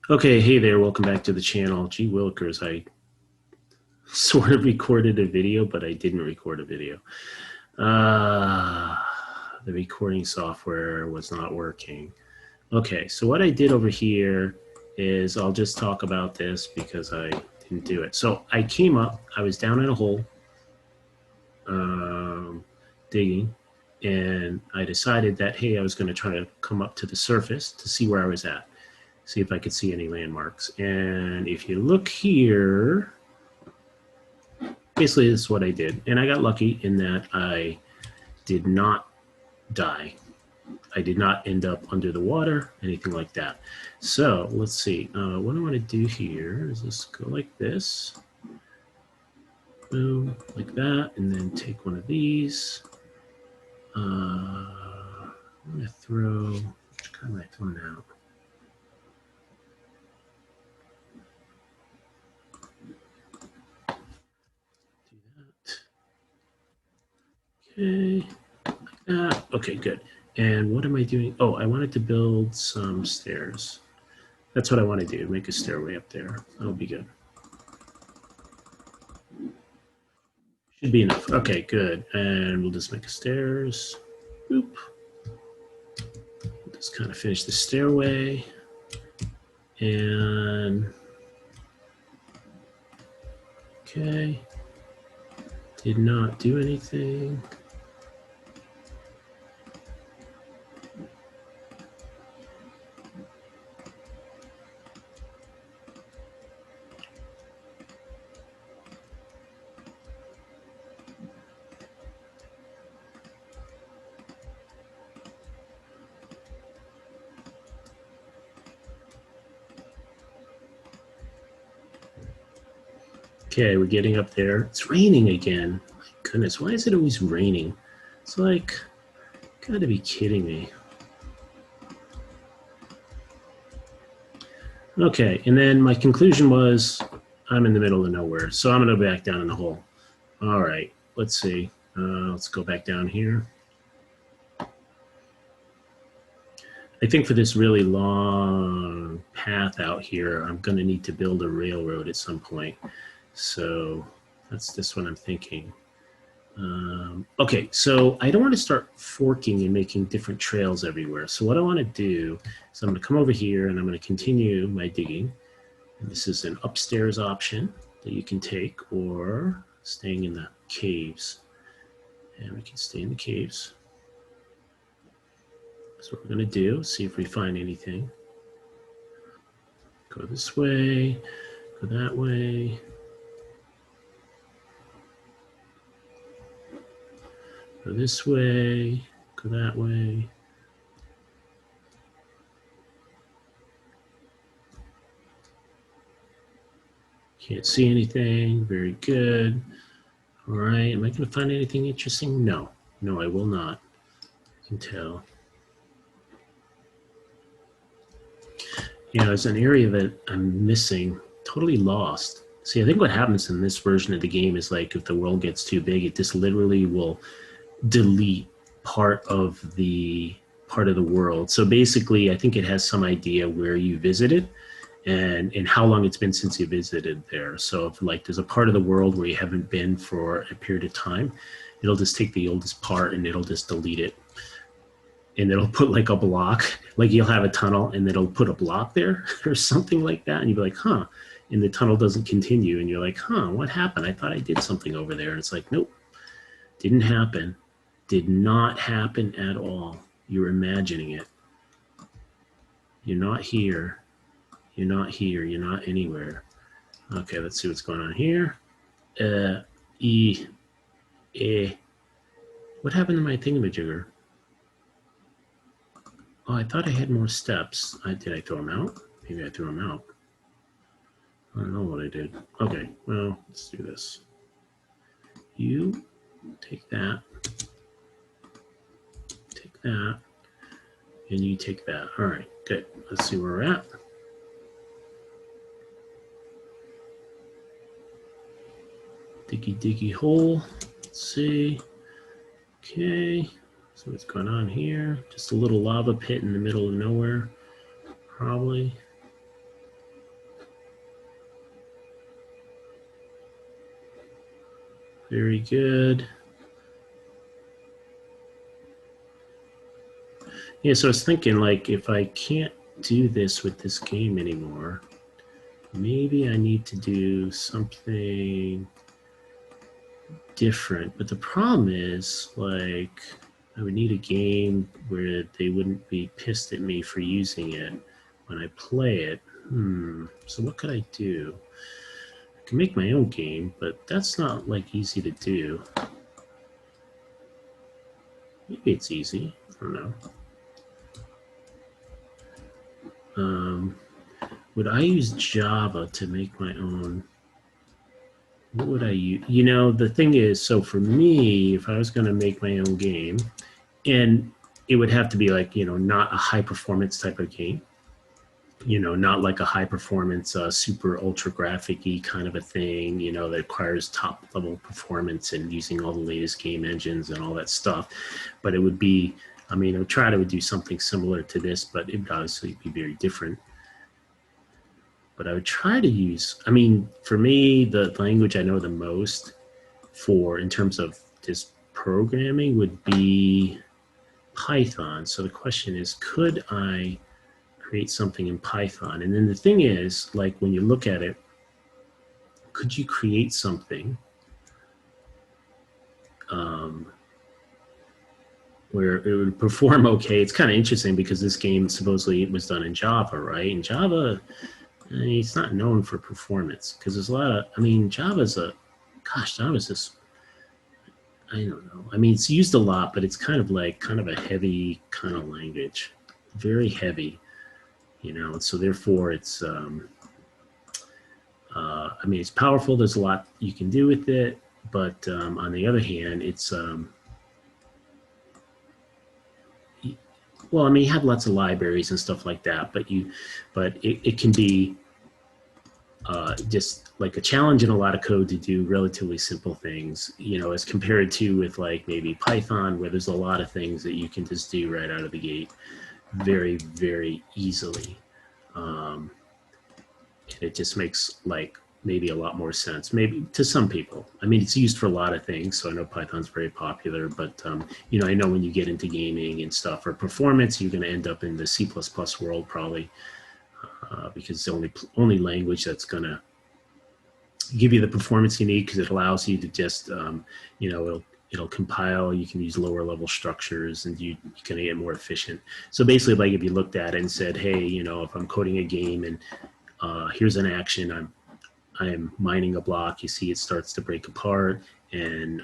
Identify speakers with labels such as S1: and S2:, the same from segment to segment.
S1: Okay, hey there, welcome back to the channel. Gee Willikers, I sort of recorded a video, but I didn't record a video. The recording software was not working. Okay, so what I did over here is I'll just talk about this because I didn't do it. So I came up, I was down in a hole digging, and I decided that, hey, I was going to try to come up to the surface to see where I was at. See if I could see any landmarks. And if you look here, basically this is what I did. And I got lucky in that I did not die. I did not end up under the water, anything like that. So let's see. What I want to do here is just go like this. Boom, like that. And then take one of these. I'm going to throw, which kind am I throwing out? Okay, like that. Okay, good. And what am I doing? Oh, I wanted to build some stairs. That's what I want to do, make a stairway up there. That'll be good. Should be enough. Okay, good. And we'll just make a stairs. Boop. Just kind of finish the stairway. And okay. Did not do anything. Okay, we're getting up there. It's raining again. My goodness, why is it always raining? It's like, gotta be kidding me. Okay, and then my conclusion was I'm in the middle of nowhere, so I'm gonna go back down in the hole. All right, let's see. Let's go back down here. I think for this really long path out here, I'm gonna need to build a railroad at some point. So that's just what I'm thinking. Okay, so I don't want to start forking and making different trails everywhere. So what I want to do is I'm going to come over here and I'm going to continue my digging. And this is an upstairs option that you can take, or staying in the caves. And we can stay in the caves. That's what we're going to do, see if we find anything. Go this way, go that way. Go this way, go that way. Can't see anything, very good. All right, am I gonna find anything interesting? No, no, I will not, I can tell. You know, it's an area that I'm missing, totally lost. See, I think what happens in this version of the game is like if the world gets too big, it just literally will delete part of the world. So basically, I think it has some idea where you visited and how long it's been since you visited there. So if like there's a part of the world where you haven't been for a period of time, it'll just take the oldest part and it'll just delete it. And it'll put like a block, like you'll have a tunnel and it'll put a block there or something like that. And you'll be like, huh, and the tunnel doesn't continue. And you're like, huh, what happened? I thought I did something over there. And it's like, nope, didn't happen. Did not happen at all. You're imagining it. You're not here. You're not here. You're not anywhere. Okay, let's see what's going on here. What happened to my thingamajigger? Oh, I thought I had more steps. Did I throw them out? Maybe I threw them out. I don't know what I did. Okay, well, let's do this. You take that. Take that. And you take that. All right, good. Let's see where we're at. Diggy, diggy hole. Let's see. Okay. So what's going on here? Just a little lava pit in the middle of nowhere, probably. Very good. Yeah, so I was thinking, like, if I can't do this with this game anymore, maybe I need to do something different. But the problem is, like, I would need a game where they wouldn't be pissed at me for using it when I play it. So what could I do? I can make my own game, but that's not, like, easy to do. Maybe it's easy. I don't know. Would I use Java to make my own? What would I use? You know, the thing is, so for me, if I was going to make my own game, and it would have to be like, you know, not a high performance type of game, you know, not like a high performance, super ultra graphic-y kind of a thing, you know, that requires top level performance and using all the latest game engines and all that stuff. But it would be, I mean, I would try to do something similar to this, but it would obviously be very different. But I would try to use, I mean, for me, the language I know the most for, in terms of just programming, would be Python. So the question is, could I create something in Python? And then the thing is, like, when you look at it, could you create something where it would perform okay? It's kind of interesting because this game supposedly was done in Java, right? And Java, I mean, it's not known for performance because there's a lot of, I mean, Java's just, I don't know. I mean, it's used a lot, but it's kind of like a heavy kind of language, very heavy, you know. So therefore, it's, I mean, it's powerful. There's a lot you can do with it, but on the other hand, it's, well, I mean, you have lots of libraries and stuff like that, but it can be just like a challenge in a lot of code to do relatively simple things, you know, as compared to with like maybe Python, where there's a lot of things that you can just do right out of the gate very, very easily. And it just makes like maybe a lot more sense, maybe to some people. I mean, it's used for a lot of things, so I know Python's very popular, but you know, I know when you get into gaming and stuff or performance, you're going to end up in the C++ world probably, because it's the only language that's going to give you the performance you need, because it allows you to just, you know, it'll compile. You can use lower level structures, and you're going to get more efficient. So basically, like if you looked at it and said, hey, you know, if I'm coding a game and here's an action, I'm mining a block, you see it starts to break apart, and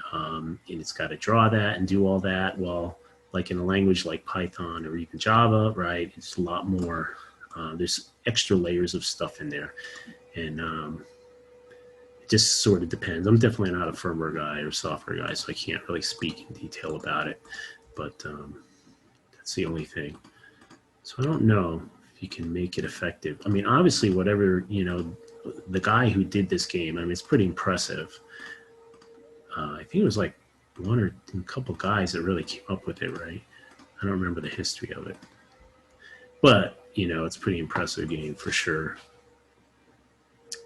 S1: it's got to draw that and do all that. Well, like in a language like Python or even Java, right, it's a lot more, there's extra layers of stuff in there. And it just sort of depends. I'm definitely not a firmware guy or software guy, so I can't really speak in detail about it. But that's the only thing. So I don't know if you can make it effective. I mean, obviously, whatever, you know, the guy who did this game, I mean, it's pretty impressive. I think it was like one or a couple guys that really came up with it, right? I don't remember the history of it. But, you know, it's a pretty impressive game for sure.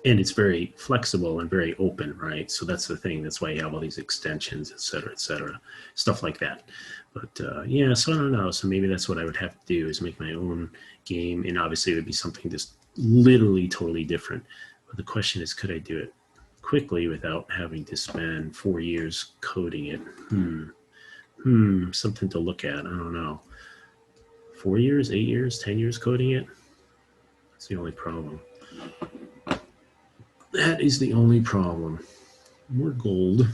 S1: And it's very flexible and very open, right? So that's the thing. That's why you have all these extensions, et cetera, stuff like that. But yeah, so I don't know. So maybe that's what I would have to do, is make my own game. And obviously it would be something just literally totally different. But the question is, could I do it quickly without having to spend 4 years coding it? Something to look at. I don't know. 4 years, 8 years, 10 years coding it? That's the only problem. That is the only problem. More gold.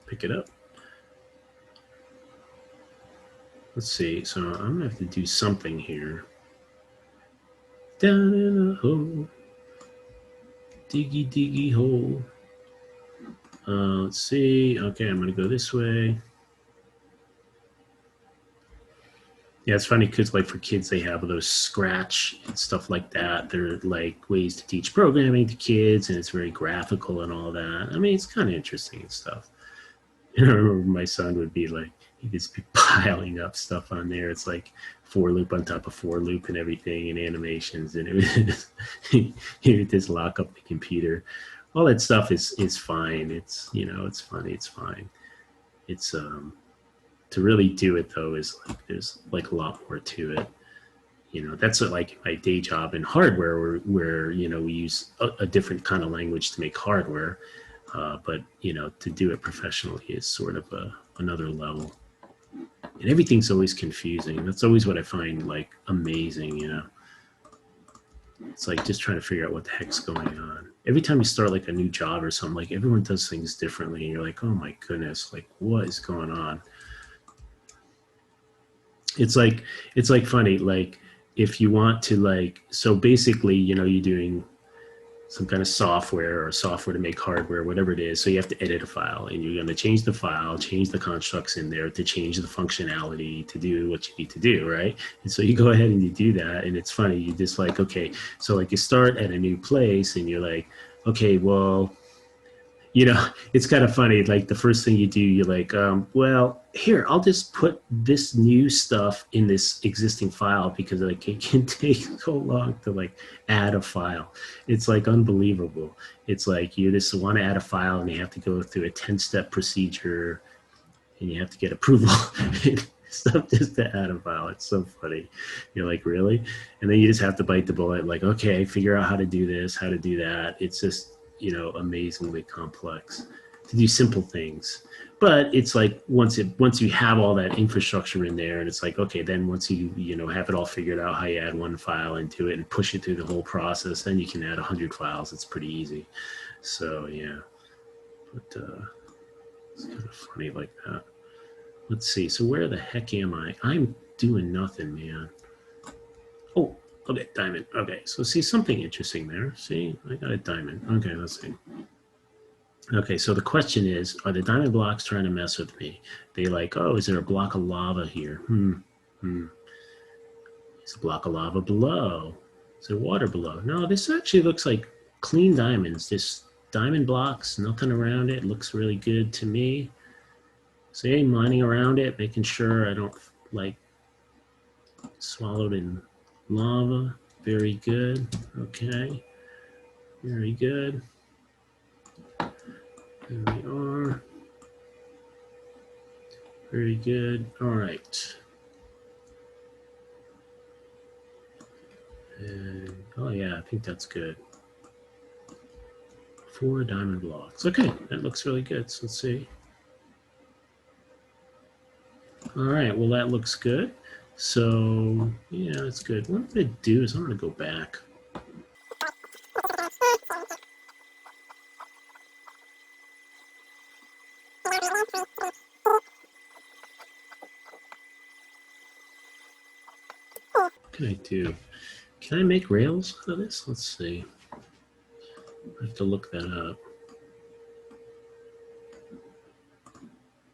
S1: Pick it up. Let's see. So I'm going to have to do something here. Down in a hole. Diggy, diggy hole. Let's see. Okay, I'm going to go this way. Yeah, it's funny because, like, for kids, they have those Scratch and stuff like that. They're like ways to teach programming to kids, and it's very graphical and all that. I mean, it's kind of interesting and stuff. And I remember my son would be like, he'd just be piling up stuff on there. It's like for loop on top of for loop and everything, and animations, and it was he would just lock up the computer. all that stuff is fine. It's, you know, it's funny. It's fine. It's to really do it though is like there's like a lot more to it. You know, that's what, like my day job in hardware where you know we use a different kind of language to make hardware, but you know to do it professionally is sort of another level. And everything's always confusing. That's always what I find like amazing. You know, it's like just trying to figure out what the heck's going on. Every time you start like a new job or something, like everyone does things differently, and you're like, oh my goodness, like what is going on? It's like funny, like if you want to like, so basically, you know, you're doing some kind of software or software to make hardware, whatever it is. So you have to edit a file and you're going to change the file, change the constructs in there to change the functionality to do what you need to do, right? And so you go ahead and you do that. And it's funny, you just like, okay, so like you start at a new place and you're like, okay, well, you know, it's kind of funny. Like the first thing you do, you're like, well, here, I'll just put this new stuff in this existing file because like it can take so long to like add a file. It's like unbelievable. It's like you just want to add a file and you have to go through a 10-step procedure and you have to get approval and stuff just to add a file. It's so funny. You're like, really? And then you just have to bite the bullet, like, okay, figure out how to do this, how to do that. It's just, you know, amazingly complex to do simple things. But it's like once you have all that infrastructure in there, and it's like, okay, then once you know have it all figured out how you add one file into it and push it through the whole process, then you can add 100 files. It's pretty easy. So yeah, but it's kind of funny like that. Let's see. So where the heck am I? I'm doing nothing, man. Oh, okay, diamond. Okay, so see something interesting there. See, I got a diamond. Okay, let's see. Okay, so the question is, are the diamond blocks trying to mess with me? They like, oh, is there a block of lava here? Is a block of lava below? Is there water below? No, this actually looks like clean diamonds. Just diamond blocks, nothing around it. Looks really good to me. So yeah, mining around it, making sure I don't like swallowed in lava. Very good. Okay. Very good. There we are. Very good. All right. And oh yeah, I think that's good. 4 diamond blocks. Okay, that looks really good. So let's see. All right, well that looks good. So yeah, that's good. What I'm gonna do is I'm gonna go back. What can I do? Can I make rails out of this? Let's see. I have to look that up.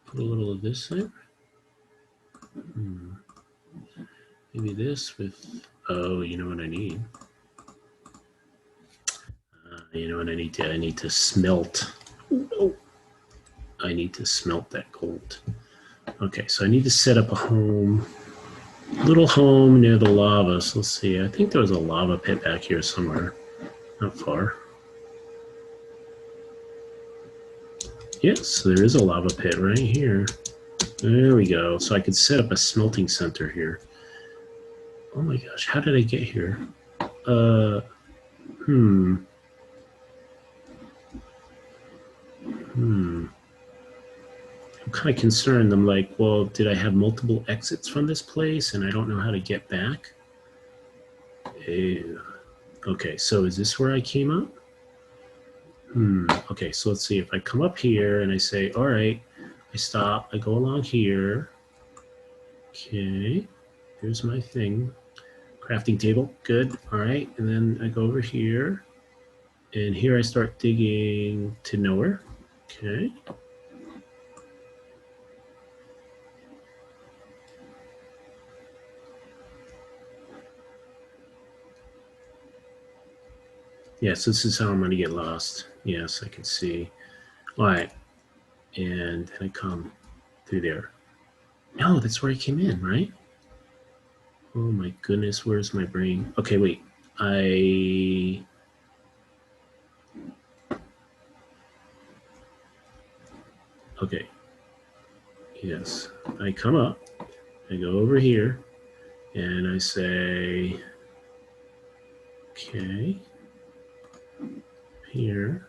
S1: Put a little of this in. Maybe this with, oh, you know what I need? You know what I need to? I need to smelt. Oh, I need to smelt that gold. Okay, so I need to set up a home, little home near the lava. So let's see. I think there was a lava pit back here somewhere, not far. Yes, there is a lava pit right here. There we go. So I could set up a smelting center here. Oh my gosh, how did I get here? I'm kind of concerned. I'm like, well, did I have multiple exits from this place and I don't know how to get back? Okay, so is this where I came up? Okay, so let's see. If I come up here and I say, all right, I stop, I go along here. Okay, here's my thing. Crafting table, good. All right, and then I go over here. And here I start digging to nowhere. Okay. Yes, this is how I'm going to get lost. Yes, I can see. All right. And then I come through there. No, that's where I came in, right? Oh my goodness, where's my brain? Okay, wait. Okay. Yes. I come up, I go over here, and I say, okay, here.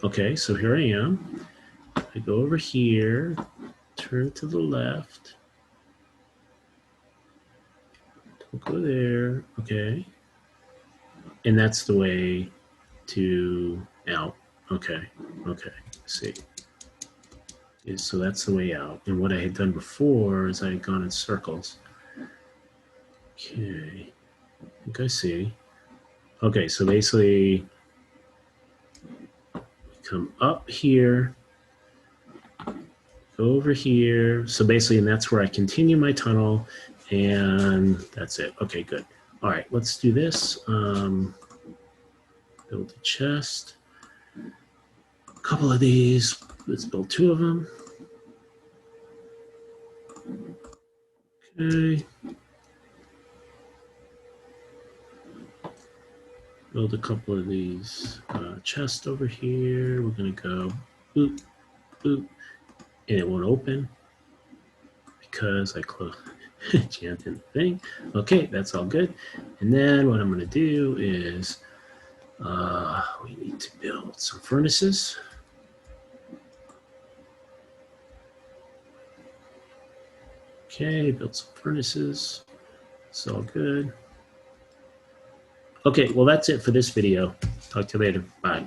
S1: Okay, so here I am. I go over here, turn to the left. Don't go there. Okay. And that's the way to out. Okay. Okay. See. So that's the way out. And what I had done before is I had gone in circles. Okay. I think I see. Okay, so basically come up here, go over here. So basically, and that's where I continue my tunnel, and that's it. Okay, good. All right, let's do this. Build a chest. A couple of these. Let's build 2 of them. Okay. Build a couple of these chests over here. We're gonna go boop, boop, and it won't open because I closed jammed in the thing. Okay, that's all good. And then what I'm gonna do is we need to build some furnaces. Okay, build some furnaces. It's all good. Okay, well, that's it for this video. Talk to you later. Bye.